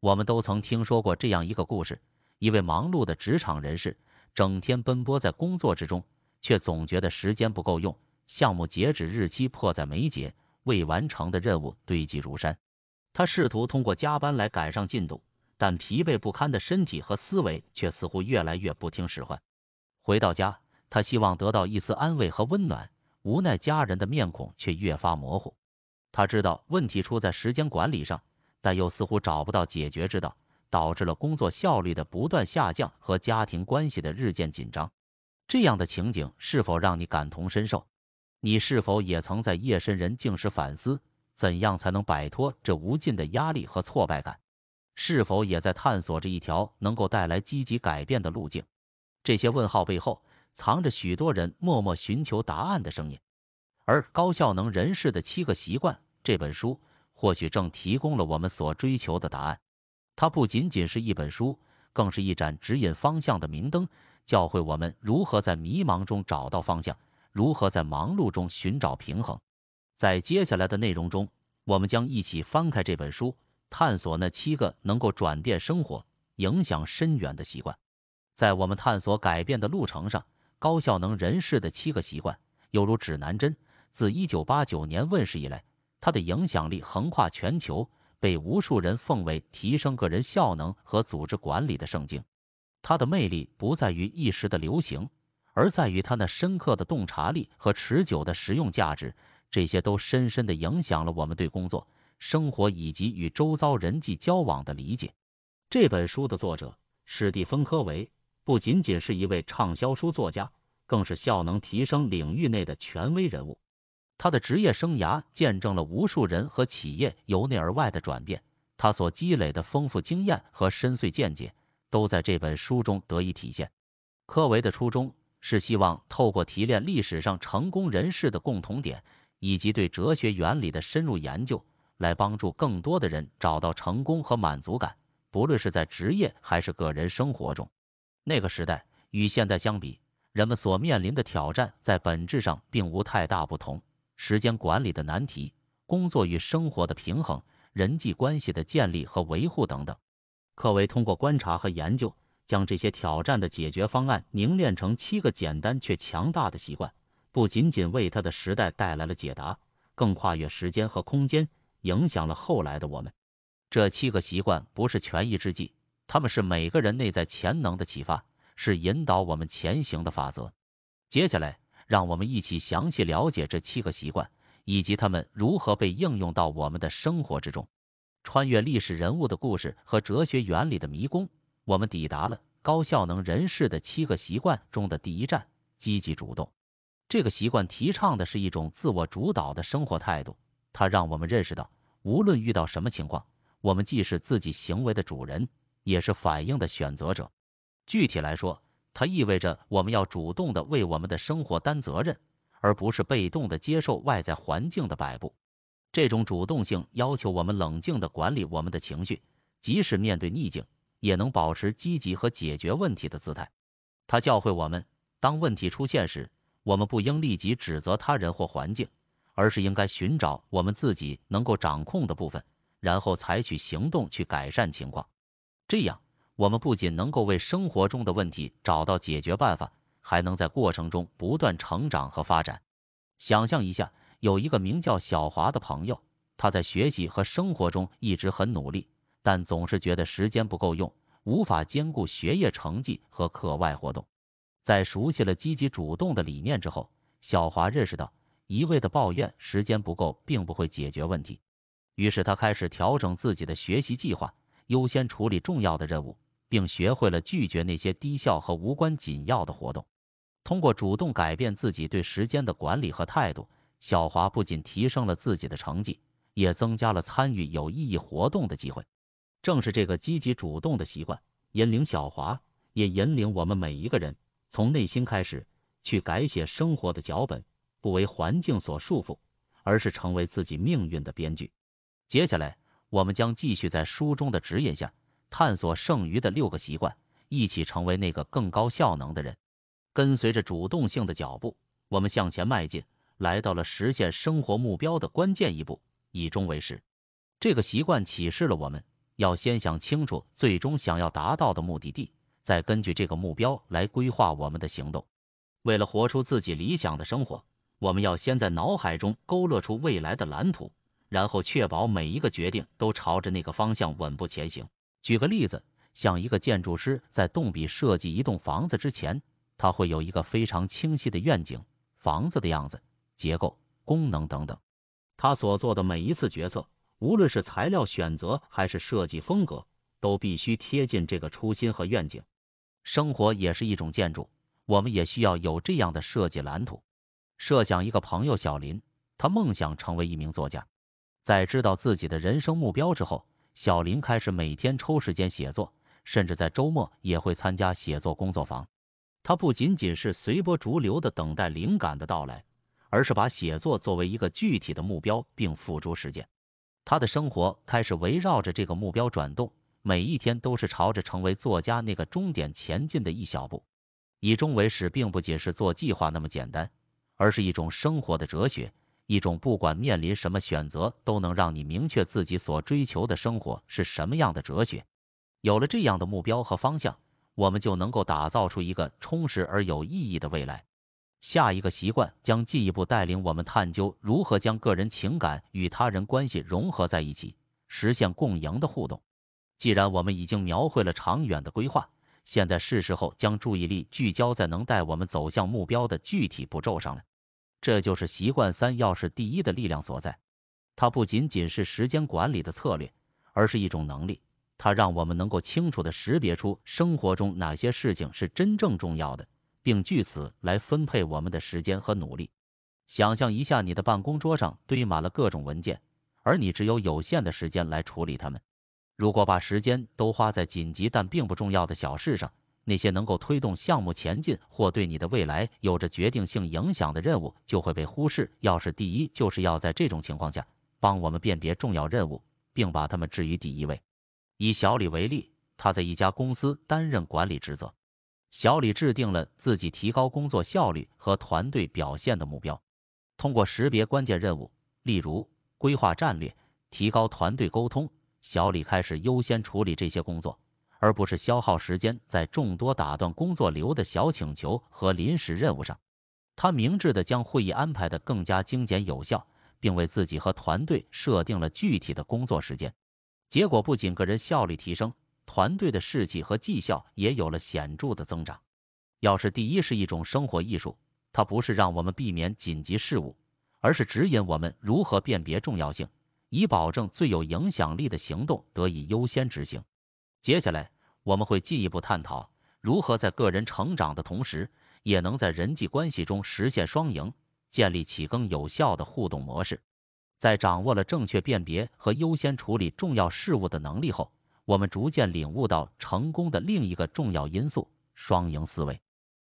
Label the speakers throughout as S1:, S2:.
S1: 我们都曾听说过这样一个故事：一位忙碌的职场人士，整天奔波在工作之中，却总觉得时间不够用，项目截止日期迫在眉睫，未完成的任务堆积如山。他试图通过加班来赶上进度，但疲惫不堪的身体和思维却似乎越来越不听使唤。回到家，他希望得到一丝安慰和温暖，无奈家人的面孔却越发模糊。他知道问题出在时间管理上，但又似乎找不到解决之道，导致了工作效率的不断下降和家庭关系的日渐紧张。这样的情景是否让你感同身受？你是否也曾在夜深人静时反思，怎样才能摆脱这无尽的压力和挫败感？是否也在探索着一条能够带来积极改变的路径？这些问号背后，藏着许多人默默寻求答案的声音。而《高效能人士的7个习惯》这本书，或许正提供了我们所追求的答案。它不仅仅是一本书，更是一盏指引方向的明灯，教会我们如何在迷茫中找到方向，如何在忙碌中寻找平衡。在接下来的内容中，我们将一起翻开这本书，探索那7个能够转变生活、影响深远的习惯。在我们探索改变的路程上，高效能人士的7个习惯犹如指南针，自1989年问世以来，它的影响力横跨全球，被无数人奉为提升个人效能和组织管理的圣经。它的魅力不在于一时的流行，而在于它那深刻的洞察力和持久的实用价值，这些都深深地影响了我们对工作、生活以及与周遭人际交往的理解。这本书的作者史蒂芬·科维不仅仅是一位畅销书作家，更是效能提升领域内的权威人物。他的职业生涯见证了无数人和企业由内而外的转变，他所积累的丰富经验和深邃见解，都在这本书中得以体现。科维的初衷是希望透过提炼历史上成功人士的共同点，以及对哲学原理的深入研究，来帮助更多的人找到成功和满足感，不论是在职业还是个人生活中。那个时代与现在相比，人们所面临的挑战在本质上并无太大不同。时间管理的难题、工作与生活的平衡、人际关系的建立和维护等等。科维通过观察和研究，将这些挑战的解决方案凝练成7个简单却强大的习惯，不仅仅为他的时代带来了解答，更跨越时间和空间，影响了后来的我们。这7个习惯不是权宜之计，它们是每个人内在潜能的启发，是引导我们前行的法则。接下来，让我们一起详细了解这7个习惯，以及它们如何被应用到我们的生活之中。穿越历史人物的故事和哲学原理的迷宫，我们抵达了高效能人士的7个习惯中的第一站——积极主动。这个习惯提倡的是一种自我主导的生活态度，它让我们认识到，无论遇到什么情况，我们既是自己行为的主人，也是反应的选择者。具体来说，它意味着我们要主动地为我们的生活担责任，而不是被动地接受外在环境的摆布。这种主动性要求我们冷静地管理我们的情绪，即使面对逆境，也能保持积极和解决问题的姿态。它教会我们，当问题出现时，我们不应立即指责他人或环境，而是应该寻找我们自己能够掌控的部分，然后采取行动去改善情况。这样，我们不仅能够为生活中的问题找到解决办法，还能在过程中不断成长和发展。想象一下，有一个名叫小华的朋友，他在学习和生活中一直很努力，但总是觉得时间不够用，无法兼顾学业成绩和课外活动。在熟悉了积极主动的理念之后，小华认识到，一味的抱怨时间不够并不会解决问题。于是他开始调整自己的学习计划，优先处理重要的任务，并学会了拒绝那些低效和无关紧要的活动。通过主动改变自己对时间的管理和态度，小华不仅提升了自己的成绩，也增加了参与有意义活动的机会。正是这个积极主动的习惯，引领小华，也引领我们每一个人，从内心开始去改写生活的脚本，不为环境所束缚，而是成为自己命运的编剧。接下来，我们将继续在书中的指引下，探索剩余的6个习惯，一起成为那个更高效能的人。跟随着主动性的脚步，我们向前迈进，来到了实现生活目标的关键一步——以终为始。这个习惯启示了我们，要先想清楚最终想要达到的目的地，再根据这个目标来规划我们的行动。为了活出自己理想的生活，我们要先在脑海中勾勒出未来的蓝图，然后确保每一个决定都朝着那个方向稳步前行。举个例子，像一个建筑师在动笔设计一栋房子之前，他会有一个非常清晰的愿景，房子的样子、结构、功能等等。他所做的每一次决策，无论是材料选择还是设计风格，都必须贴近这个初心和愿景。生活也是一种建筑，我们也需要有这样的设计蓝图。设想一个朋友小林，他梦想成为一名作家。在知道自己的人生目标之后，小林开始每天抽时间写作，甚至在周末也会参加写作工作坊。他不仅仅是随波逐流地等待灵感的到来，而是把写作作为一个具体的目标并付诸实践。他的生活开始围绕着这个目标转动，每一天都是朝着成为作家那个终点前进的一小步。以终为始并不仅是做计划那么简单，而是一种生活的哲学，一种不管面临什么选择都能让你明确自己所追求的生活是什么样的哲学。有了这样的目标和方向，我们就能够打造出一个充实而有意义的未来。下一个习惯将进一步带领我们探究如何将个人情感与他人关系融合在一起，实现共赢的互动。既然我们已经描绘了长远的规划，现在是时候将注意力聚焦在能带我们走向目标的具体步骤上了。这就是习惯3要事第一的力量所在。它不仅仅是时间管理的策略，而是一种能力。它让我们能够清楚地识别出生活中哪些事情是真正重要的，并据此来分配我们的时间和努力。想象一下，你的办公桌上堆满了各种文件，而你只有有限的时间来处理它们。如果把时间都花在紧急但并不重要的小事上，那些能够推动项目前进或对你的未来有着决定性影响的任务就会被忽视。要事第一就是要在这种情况下帮我们辨别重要任务，并把它们置于第一位。以小李为例，他在一家公司担任管理职责。小李制定了自己提高工作效率和团队表现的目标，通过识别关键任务，例如规划战略、提高团队沟通，小李开始优先处理这些工作，而不是消耗时间在众多打断工作流的小请求和临时任务上。他明智地将会议安排得更加精简有效，并为自己和团队设定了具体的工作时间。结果不仅个人效率提升，团队的士气和绩效也有了显著的增长。要事第一是一种生活艺术，它不是让我们避免紧急事务，而是指引我们如何辨别重要性，以保证最有影响力的行动得以优先执行。接下来，我们会进一步探讨如何在个人成长的同时，也能在人际关系中实现双赢，建立起更有效的互动模式。在掌握了正确辨别和优先处理重要事务的能力后，我们逐渐领悟到成功的另一个重要因素——双赢思维。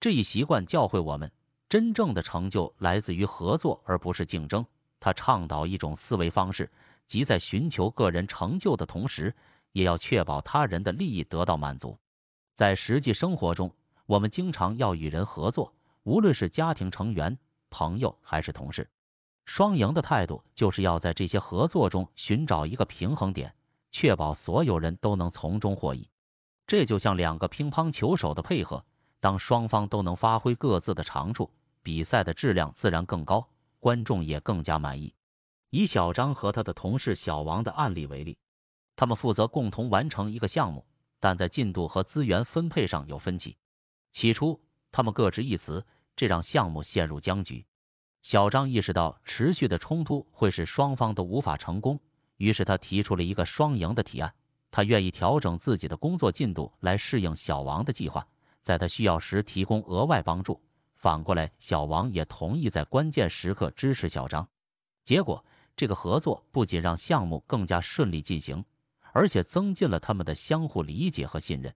S1: 这一习惯教会我们，真正的成就来自于合作而不是竞争。它倡导一种思维方式，即在寻求个人成就的同时，也要确保他人的利益得到满足。在实际生活中，我们经常要与人合作，无论是家庭成员、朋友还是同事。双赢的态度就是要在这些合作中寻找一个平衡点，确保所有人都能从中获益。这就像两个乒乓球手的配合，当双方都能发挥各自的长处，比赛的质量自然更高，观众也更加满意。以小张和他的同事小王的案例为例，他们负责共同完成一个项目，但在进度和资源分配上有分歧。起初，他们各执一词，这让项目陷入僵局。小张意识到持续的冲突会使双方都无法成功，于是他提出了一个双赢的提案。他愿意调整自己的工作进度来适应小王的计划，在他需要时提供额外帮助。反过来，小王也同意在关键时刻支持小张。结果，这个合作不仅让项目更加顺利进行，而且增进了他们的相互理解和信任。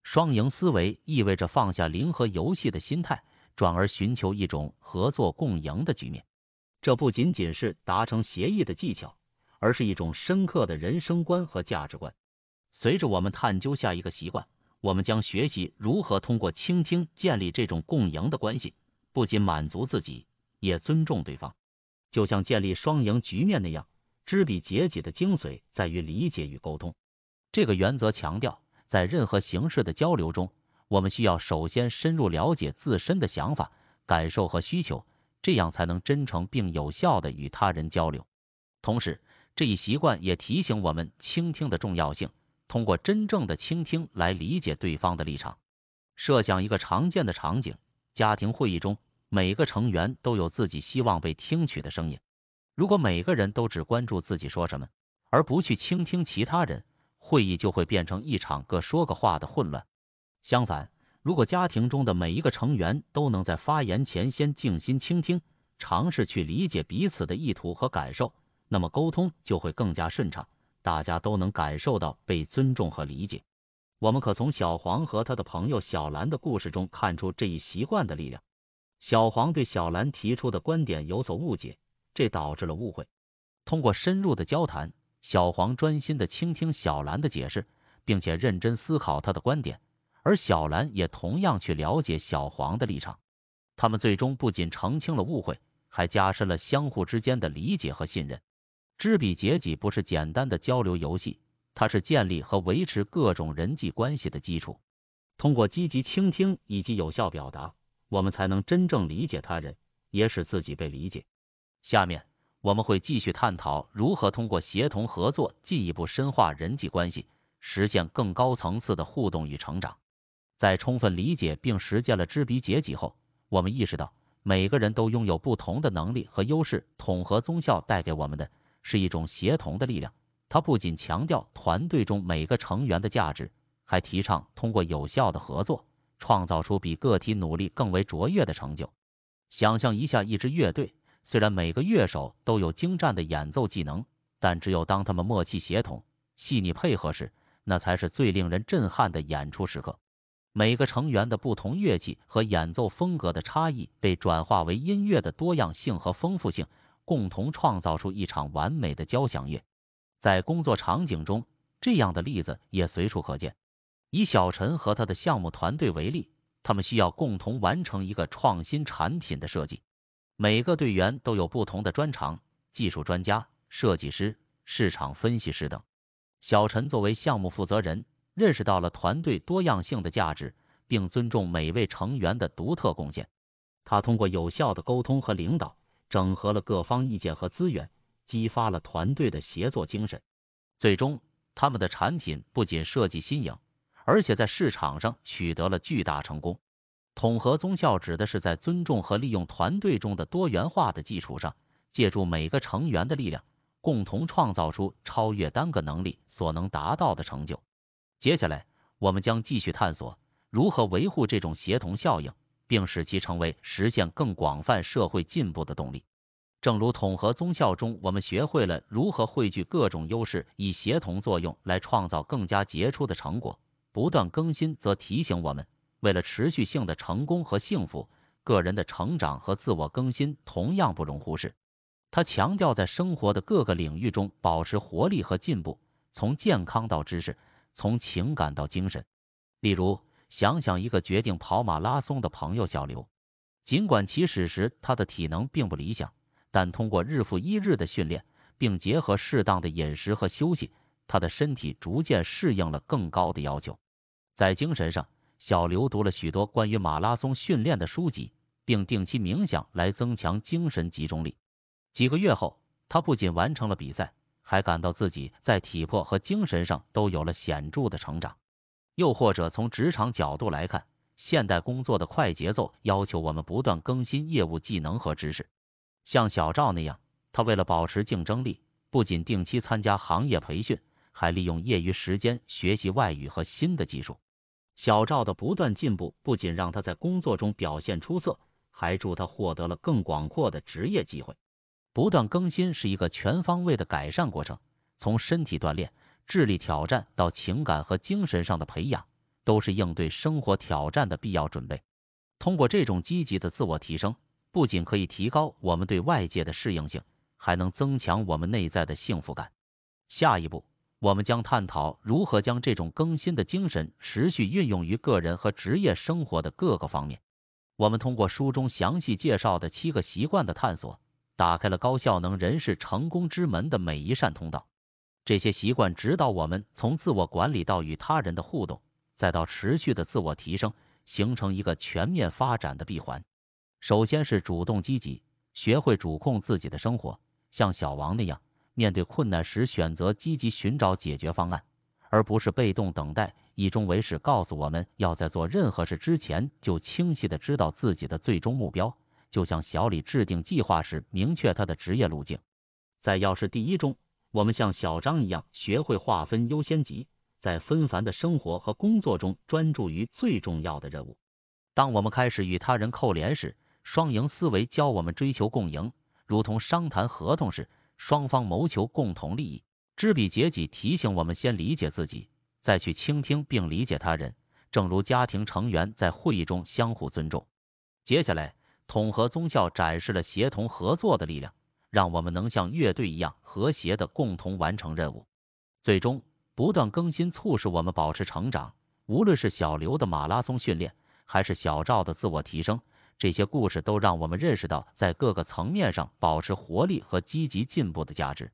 S1: 双赢思维意味着放下零和游戏的心态，转而寻求一种合作共赢的局面。这不仅仅是达成协议的技巧，而是一种深刻的人生观和价值观。随着我们探究下一个习惯，我们将学习如何通过倾听建立这种共赢的关系，不仅满足自己，也尊重对方。就像建立双赢局面那样，知彼解己的精髓在于理解与沟通。这个原则强调，在任何形式的交流中，我们需要首先深入了解自身的想法、感受和需求，这样才能真诚并有效地与他人交流。同时，这一习惯也提醒我们倾听的重要性，通过真正的倾听来理解对方的立场。设想一个常见的场景，家庭会议中，每个成员都有自己希望被听取的声音。如果每个人都只关注自己说什么，而不去倾听其他人，会议就会变成一场各说个话的混乱。相反，如果家庭中的每一个成员都能在发言前先静心倾听，尝试去理解彼此的意图和感受，那么沟通就会更加顺畅，大家都能感受到被尊重和理解。我们可从小黄和他的朋友小兰的故事中看出这一习惯的力量。小黄对小兰提出的观点有所误解，这导致了误会。通过深入的交谈，小黄专心地倾听小兰的解释，并且认真思考她的观点，而小兰也同样去了解小黄的立场。他们最终不仅澄清了误会，还加深了相互之间的理解和信任。知彼解己不是简单的交流游戏，它是建立和维持各种人际关系的基础。通过积极倾听以及有效表达，我们才能真正理解他人，也使自己被理解。下面我们会继续探讨如何通过协同合作进一步深化人际关系，实现更高层次的互动与成长。在充分理解并实践了知彼解己后，我们意识到每个人都拥有不同的能力和优势，统合综效带给我们的是一种协同的力量。它不仅强调团队中每个成员的价值，还提倡通过有效的合作，创造出比个体努力更为卓越的成就。想象一下一支乐队，虽然每个乐手都有精湛的演奏技能，但只有当他们默契协同、细腻配合时，那才是最令人震撼的演出时刻。每个成员的不同乐器和演奏风格的差异被转化为音乐的多样性和丰富性，共同创造出一场完美的交响乐。在工作场景中，这样的例子也随处可见。以小陈和他的项目团队为例，他们需要共同完成一个创新产品的设计。每个队员都有不同的专长，技术专家、设计师、市场分析师等。小陈作为项目负责人，认识到了团队多样性的价值，并尊重每位成员的独特贡献。他通过有效的沟通和领导，整合了各方意见和资源，激发了团队的协作精神。最终，他们的产品不仅设计新颖，而且在市场上取得了巨大成功。统合综效指的是在尊重和利用团队中的多元化的基础上，借助每个成员的力量，共同创造出超越单个能力所能达到的成就。接下来，我们将继续探索如何维护这种协同效应，并使其成为实现更广泛社会进步的动力。正如统合综效中，我们学会了如何汇聚各种优势，以协同作用来创造更加杰出的成果。不断更新则提醒我们，为了持续性的成功和幸福，个人的成长和自我更新同样不容忽视。他强调在生活的各个领域中保持活力和进步，从健康到知识，从情感到精神。例如，想想一个决定跑马拉松的朋友小刘，尽管起始时他的体能并不理想，但通过日复一日的训练，并结合适当的饮食和休息，他的身体逐渐适应了更高的要求。在精神上，小刘读了许多关于马拉松训练的书籍，并定期冥想来增强精神集中力。几个月后，他不仅完成了比赛，还感到自己在体魄和精神上都有了显著的成长。又或者从职场角度来看，现代工作的快节奏要求我们不断更新业务技能和知识。像小赵那样，他为了保持竞争力，不仅定期参加行业培训，还利用业余时间学习外语和新的技术。小赵的不断进步不仅让他在工作中表现出色，还助他获得了更广阔的职业机会。不断更新是一个全方位的改善过程，从身体锻炼、智力挑战到情感和精神上的培养，都是应对生活挑战的必要准备。通过这种积极的自我提升，不仅可以提高我们对外界的适应性，还能增强我们内在的幸福感。下一步，我们将探讨如何将这种更新的精神持续运用于个人和职业生活的各个方面。我们通过书中详细介绍的7个习惯的探索，打开了高效能人士成功之门的每一扇通道。这些习惯指导我们从自我管理到与他人的互动，再到持续的自我提升，形成一个全面发展的闭环。首先是主动积极，学会主控自己的生活，像小王那样，面对困难时选择积极寻找解决方案，而不是被动等待。以终为始告诉我们要在做任何事之前就清晰地知道自己的最终目标，就像小李制定计划时明确他的职业路径。在要事第一中，我们像小张一样学会划分优先级，在纷繁的生活和工作中专注于最重要的任务。当我们开始与他人扣连时，双赢思维教我们追求共赢，如同商谈合同时，双方谋求共同利益。知彼解己提醒我们先理解自己，再去倾听并理解他人，正如家庭成员在会议中相互尊重。接下来，统合综效展示了协同合作的力量，让我们能像乐队一样和谐地共同完成任务。最终，不断更新促使我们保持成长，无论是小刘的马拉松训练，还是小赵的自我提升，这些故事都让我们认识到在各个层面上保持活力和积极进步的价值。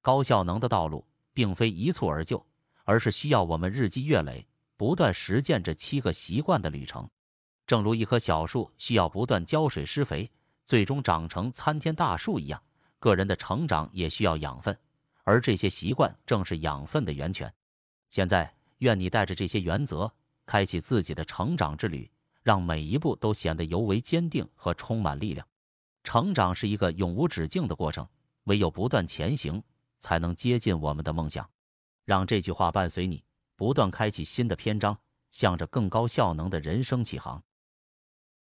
S1: 高效能的道路并非一蹴而就，而是需要我们日积月累，不断实践这7个习惯的旅程。正如一棵小树需要不断浇水施肥，最终长成参天大树一样，个人的成长也需要养分，而这些习惯正是养分的源泉。现在，愿你带着这些原则，开启自己的成长之旅，让每一步都显得尤为坚定和充满力量。成长是一个永无止境的过程，唯有不断前行，才能接近我们的梦想。让这句话伴随你，不断开启新的篇章，向着更高效能的人生起航。